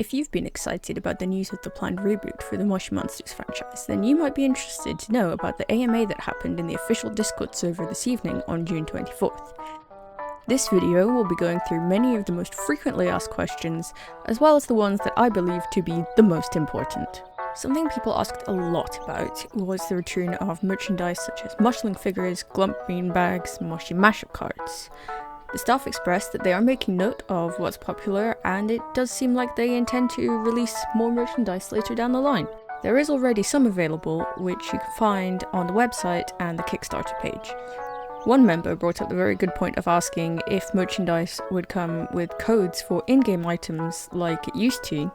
If you've been excited about the news of the planned reboot for the Moshi Monsters franchise, then you might be interested to know about the AMA that happened in the official Discord server this evening on June 24th. This video will be going through many of the most frequently asked questions, as well as the ones that I believe to be the most important. Something people asked a lot about was the return of merchandise such as Moshling figures, Glump bean bags, Moshi mashup cards. The staff expressed that they are making note of what's popular, and it does seem like they intend to release more merchandise later down the line. There is already some available, which you can find on the website and the Kickstarter page. One member brought up the very good point of asking if merchandise would come with codes for in-game items like it used to,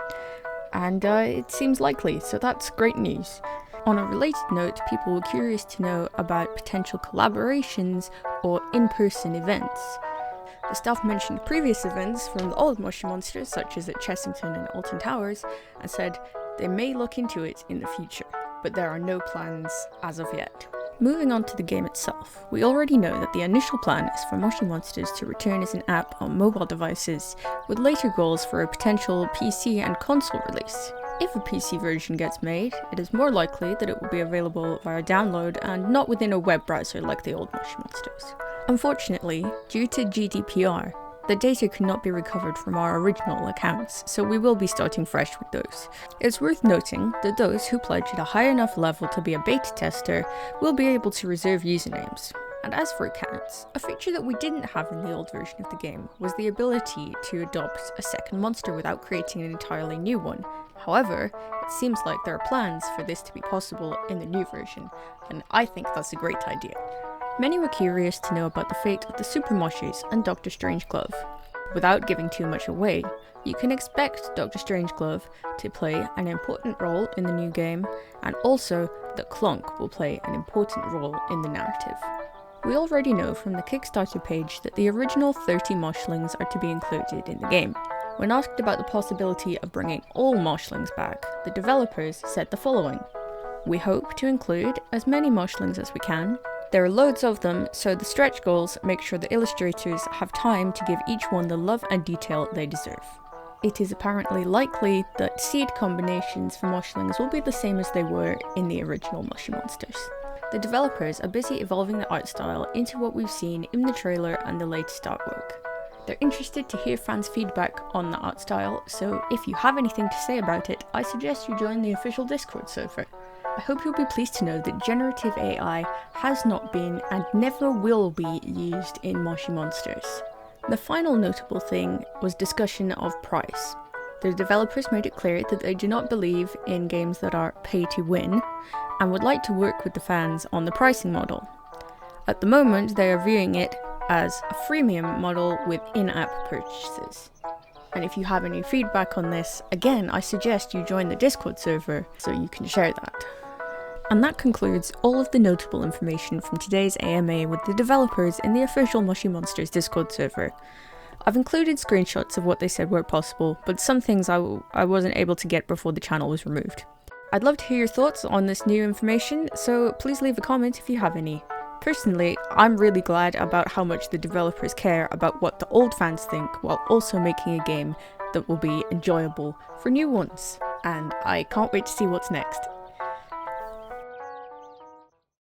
and it seems likely, so that's great news. On a related note, people were curious to know about potential collaborations or in-person events. The staff mentioned previous events from the old Moshi Monsters, such as at Chessington and Alton Towers, and said they may look into it in the future, but there are no plans as of yet. Moving on to the game itself, we already know that the initial plan is for Moshi Monsters to return as an app on mobile devices, with later goals for a potential PC and console release. If a PC version gets made, it is more likely that it will be available via download and not within a web browser like the old Moshi Monsters. Unfortunately, due to GDPR, the data cannot be recovered from our original accounts, so we will be starting fresh with those. It's worth noting that those who pledge at a high enough level to be a beta tester will be able to reserve usernames. And as for accounts, a feature that we didn't have in the old version of the game was the ability to adopt a second monster without creating an entirely new one. However, it seems like there are plans for this to be possible in the new version, and I think that's a great idea. Many were curious to know about the fate of the Super Moshis and Dr. Strangeglove. Without giving too much away, you can expect Dr. Strangeglove to play an important role in the new game, and also that Clonk will play an important role in the narrative. We already know from the Kickstarter page that the original 30 Moshlings are to be included in the game. When asked about the possibility of bringing all Moshlings back, the developers said the following: "We hope to include as many Moshlings as we can. There are loads of them, so the stretch goals make sure the illustrators have time to give each one the love and detail they deserve." It is apparently likely that seed combinations for Moshlings will be the same as they were in the original Moshi Monsters. The developers are busy evolving the art style into what we've seen in the trailer and the latest artwork. They're interested to hear fans' feedback on the art style, so if you have anything to say about it, I suggest you join the official Discord server. I hope you'll be pleased to know that generative AI has not been and never will be used in Moshi Monsters. The final notable thing was discussion of price. The developers made it clear that they do not believe in games that are pay to win, and would like to work with the fans on the pricing model. At the moment, they are viewing it as a freemium model with in-app purchases. And if you have any feedback on this, again, I suggest you join the Discord server so you can share that. And that concludes all of the notable information from today's AMA with the developers in the official Moshi Monsters Discord server. I've included screenshots of what they said were possible, but some things I wasn't able to get before the channel was removed. I'd love to hear your thoughts on this new information, so please leave a comment if you have any. Personally, I'm really glad about how much the developers care about what the old fans think, while also making a game that will be enjoyable for new ones. And I can't wait to see what's next.